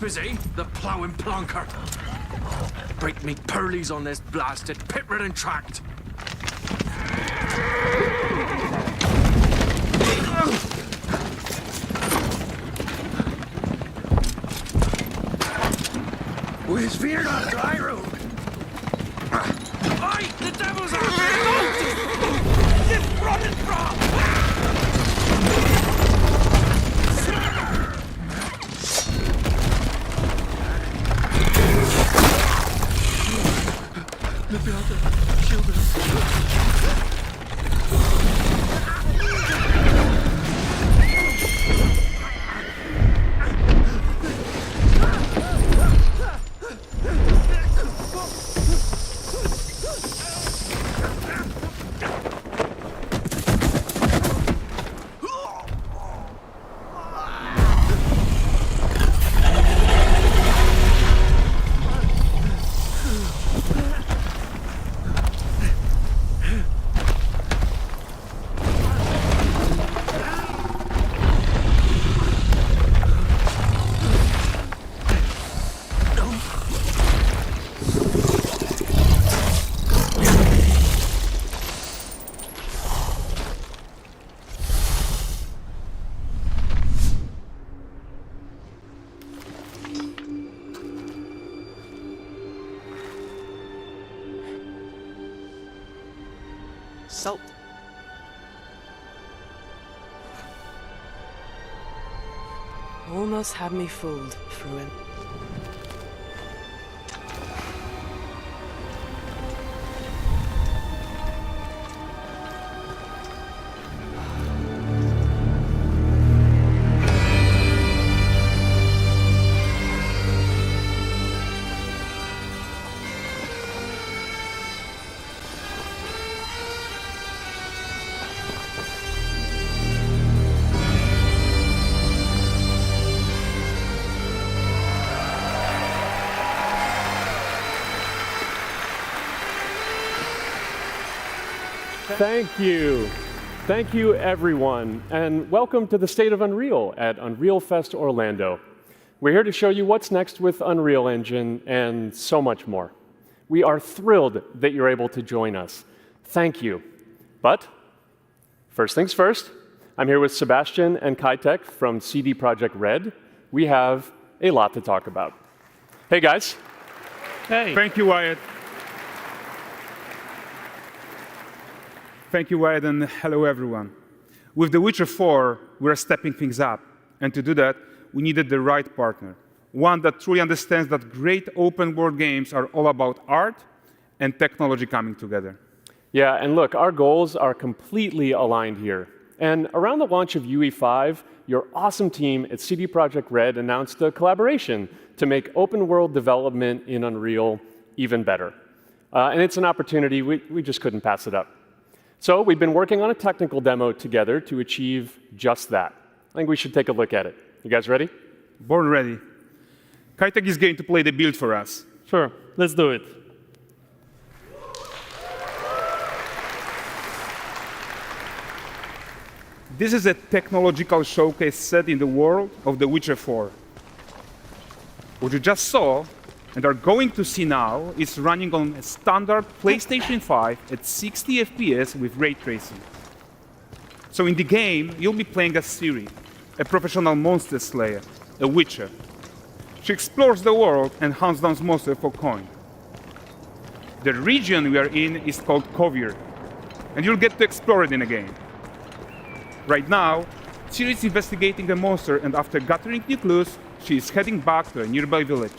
is he? The ploughing plonker. Break me pearlies on this blasted pit-ridden tract. Where's veered on the high road? Aye, the devil's after it! It's running from! Look out there, shield him. Salt. Almost had me fooled, Fruin. Thank you. Thank you, everyone, and welcome to the State of Unreal at Unreal Fest Orlando. We're here to show you what's next with Unreal Engine and so much more. We are thrilled that you're able to join us. Thank you. But first things first, I'm here with Sebastian and Kitek from CD Projekt Red. We have a lot to talk about. Hey, guys. Hey. Thank you, Wyatt. Thank you, Wyatt, and hello, everyone. With The Witcher 4, we're stepping things up. And to do that, we needed the right partner, one that truly understands that great open-world games are all about art and technology coming together. Yeah, and look, our goals are completely aligned here. And around the launch of UE5, your awesome team at CD Projekt Red announced a collaboration to make open-world development in Unreal even better. And it's an opportunity, we just couldn't pass it up. So we've been working on a technical demo together to achieve just that. I think we should take a look at it. You guys ready? Born ready. Kitek is going to play the build for us. Sure, let's do it. This is a technological showcase set in the world of The Witcher 4. What you just saw and are going to see now is running on a standard PlayStation 5 at 60 FPS with ray tracing. So in the game, you'll be playing as Цири, a professional monster slayer, a witcher. She explores the world and hunts down monsters for coin. The region we are in is called Kovir, and you'll get to explore it in the game. Right now, Цири is investigating a monster, and after gathering new clues, she is heading back to a nearby village.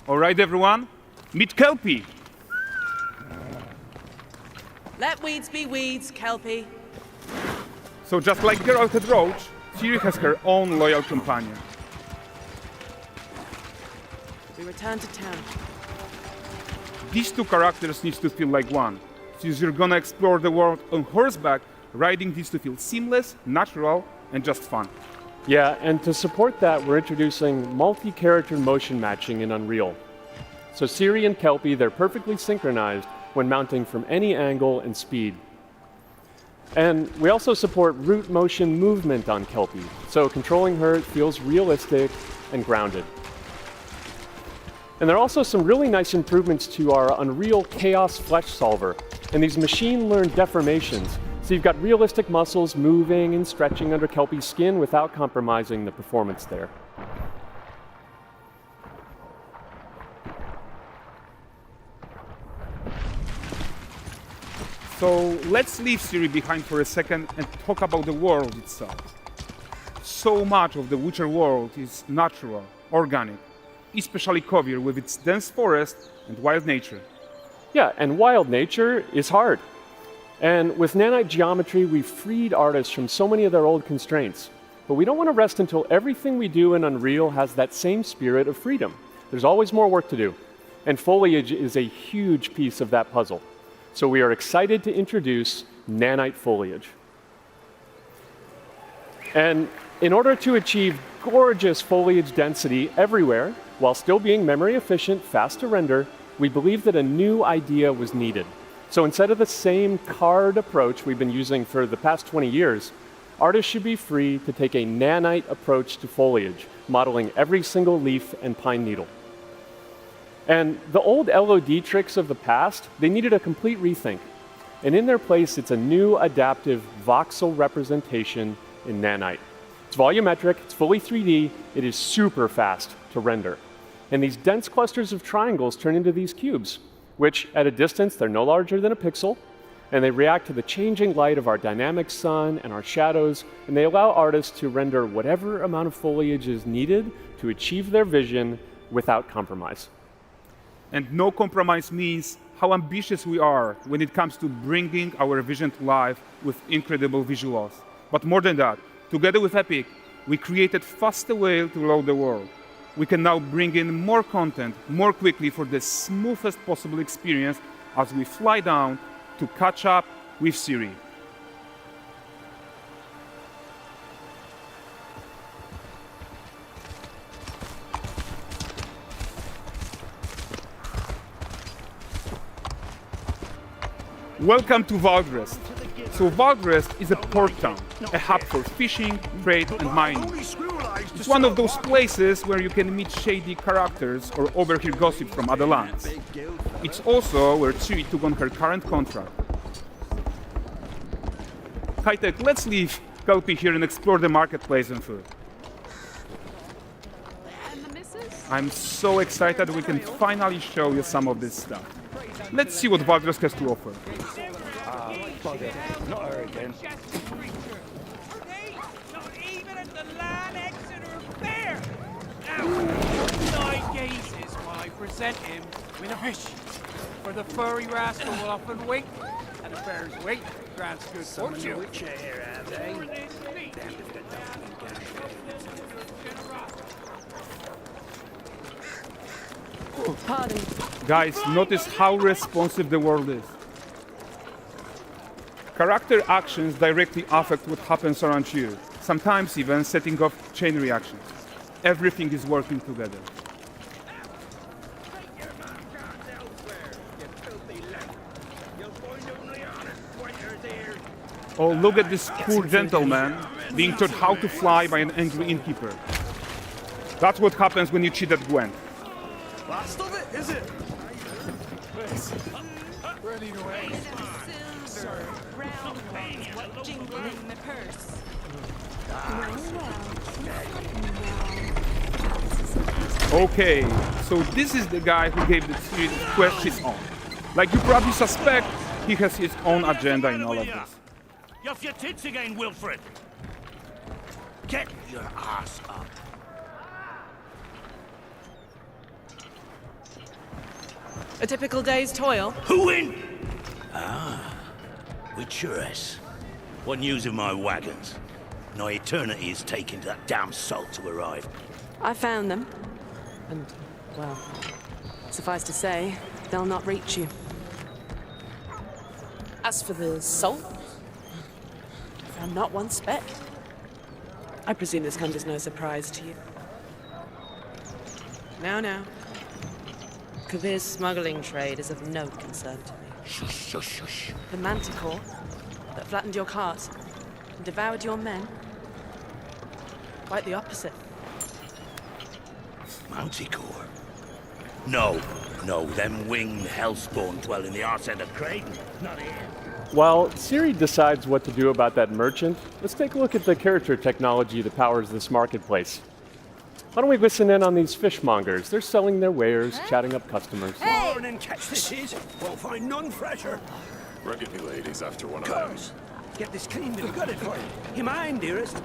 All right, everyone, meet Kelpie. Let weeds be weeds, Kelpie. So just like Geralt had Roach, Цири has her own loyal companion. We return to town. These two characters need to feel like one. Since you're gonna explore the world on horseback, riding needs to feel seamless, natural, and just fun. Yeah, and to support that, we're introducing multi-character motion matching in Unreal. So Цири and Kelpie, they're perfectly synchronized when mounting from any angle and speed. And we also support root motion movement on Kelpie, so controlling her feels realistic and grounded. And there are also some really nice improvements to our Unreal Chaos Flesh Solver and these machine-learned deformations. So you've got realistic muscles moving and stretching under Kelpie's skin without compromising the performance there. So let's leave Цири behind for a second and talk about the world itself. So much of the Witcher world is natural, organic, especially Kovir with its dense forest and wild nature. Yeah, and wild nature is hard. And with nanite geometry, we've freed artists from so many of their old constraints. But we don't want to rest until everything we do in Unreal has that same spirit of freedom. There's always more work to do. And foliage is a huge piece of that puzzle. So we are excited to introduce nanite foliage. And in order to achieve gorgeous foliage density everywhere, while still being memory efficient, fast to render, we believe that a new idea was needed. So instead of the same card approach we've been using for the past 20 years, artists should be free to take a nanite approach to foliage, modeling every single leaf and pine needle. And the old LOD tricks of the past, they needed a complete rethink. And in their place, it's a new adaptive voxel representation in nanite. It's volumetric, it's fully 3D, it is super fast to render. And these dense clusters of triangles turn into these cubes, which at a distance, they're no larger than a pixel, and they react to the changing light of our dynamic sun and our shadows, and they allow artists to render whatever amount of foliage is needed to achieve their vision without compromise. And no compromise means how ambitious we are when it comes to bringing our vision to life with incredible visuals. But more than that, together with Epic, we created faster way to load the world. We can now bring in more content more quickly for the smoothest possible experience as we fly down to catch up with Цири. Welcome to Valdrest. So Valdrest is a port town, a hub for fishing, trade and mining. It's one of those places where you can meet shady characters or overhear gossip from other lands. It's also where Цири took on her current contract. High-tech, let's leave Kelpie here and explore the marketplace and food. I'm so excited we can finally show you some of this stuff. Let's see what Valdresk has to offer. Not her again. Not even at the Land Exeter Fair! Now, 9 gazes while I present him with a fish. For the furry rascal will often wink, and the fair's weight grants good fortune. Pardon. Guys, notice how responsive the world is. Character actions directly affect what happens around you, sometimes even setting off chain reactions. Everything is working together. Oh, look at this poor gentleman being taught how to fly by an angry innkeeper. That's what happens when you cheat at Gwent. Last of it, is it? Okay, so this is the guy who gave the series quest his own. Like you probably suspect, he has his own agenda in all of this. You're off your tits again, Wilfred. Get your ass up. A typical day's toil. Who in? Witcheress. What news of my wagons? No eternity is taking that damn salt to arrive. I found them. And, well, suffice to say, they'll not reach you. As for the salt, I found not one speck. I presume this comes as no surprise to you. Now. Kovir's smuggling trade is of no concern to me. Shush, shush, shush. The manticore that flattened your cars and devoured your men. Quite the opposite. Manticore? No, them winged hellspawn dwell in the arse end of Creighton, not here. While Цири decides what to do about that merchant, let's take a look at the character technology that powers this marketplace. Why don't we listen in on these fishmongers? They're selling their wares, chatting up customers. Morning, catch this is. Won't find none fresher. Rugged me ladies after one of Course. Get this cleaned and gutted for you. You mind, dearest?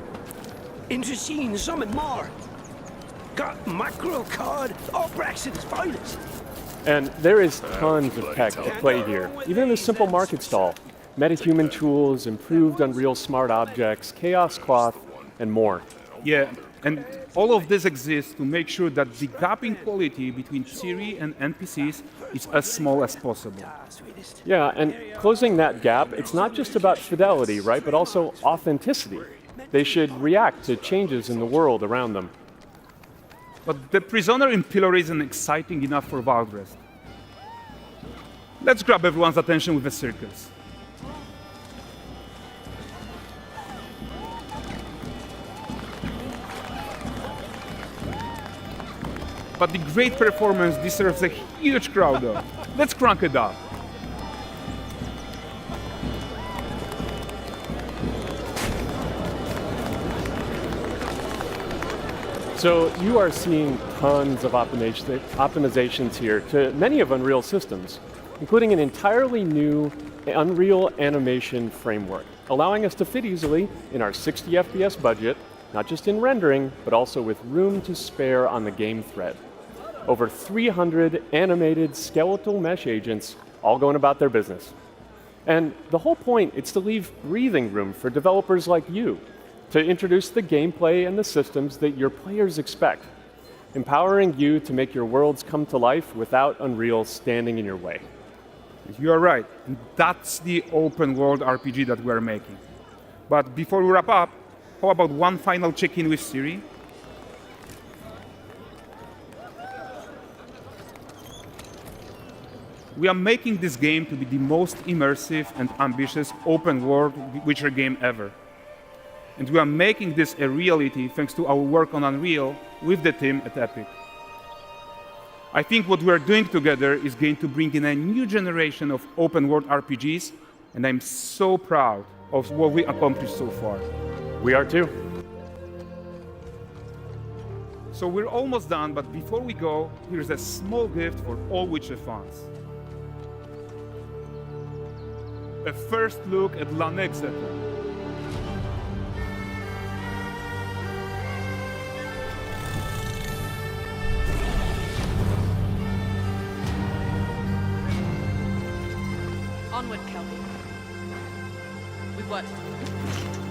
Into seeing something more. Got mackerel, cod, all Braxton's finest. And there is tons of tech to play here, even in this simple market stall. Metahuman tools, improved Unreal smart objects, chaos cloth, and more. Yeah, and all of this exists to make sure that the gap in quality between Цири and NPCs is as small as possible. Yeah, and closing that gap, it's not just about fidelity, right, but also authenticity. They should react to changes in the world around them. But the prisoner in Pillory isn't exciting enough for Valdrest. Let's grab everyone's attention with a circus. But the great performance deserves a huge crowd though. Let's crank it up. So you are seeing tons of optimizations here to many of Unreal's systems, including an entirely new Unreal animation framework, allowing us to fit easily in our 60 FPS budget, not just in rendering, but also with room to spare on the game thread. Over 300 animated skeletal mesh agents all going about their business. And the whole point is to leave breathing room for developers like you to introduce the gameplay and the systems that your players expect, empowering you to make your worlds come to life without Unreal standing in your way. You are right. And that's the open world RPG that we're making. But before we wrap up, how about one final check-in with Цири? We are making this game to be the most immersive and ambitious open world Witcher game ever. And we are making this a reality thanks to our work on Unreal with the team at Epic. I think what we are doing together is going to bring in a new generation of open world RPGs, and I'm so proud of what we accomplished so far. We are too. So we're almost done, but before we go, here's a small gift for all Witcher fans. A first look at Lanexeter. Onward, Kelby. We've worked.